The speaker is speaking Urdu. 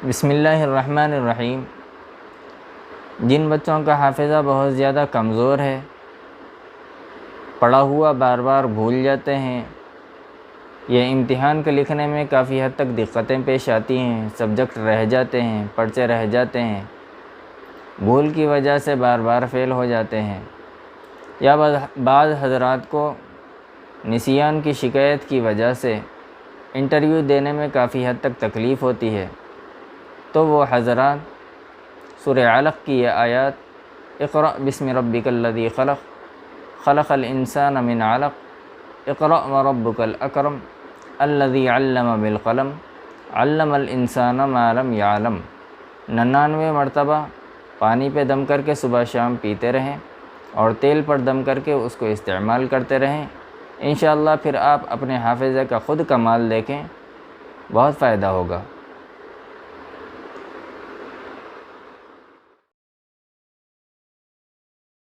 بسم اللہ الرحمن الرحیم۔ جن بچوں کا حافظہ بہت زیادہ کمزور ہے، پڑھا ہوا بار بار بھول جاتے ہیں، یا امتحان کے لکھنے میں کافی حد تک دقتیں پیش آتی ہیں، سبجیکٹ رہ جاتے ہیں، پرچے رہ جاتے ہیں، بھول کی وجہ سے بار بار فیل ہو جاتے ہیں، یا بعض حضرات کو نسیان کی شکایت کی وجہ سے انٹرویو دینے میں کافی حد تک تکلیف ہوتی ہے، تو وہ حضرات سورہ علق کی یہ آیات اقرأ بسم ربک الذی خلق خلق الانسان من علق اقرأ وربک الاکرم الذی علم بالقلم علم الانسان ما لم یعلم 99 مرتبہ پانی پہ دم کر کے صبح شام پیتے رہیں اور تیل پر دم کر کے اس کو استعمال کرتے رہیں۔ انشاءاللہ پھر آپ اپنے حافظے کا خود کمال دیکھیں، بہت فائدہ ہوگا۔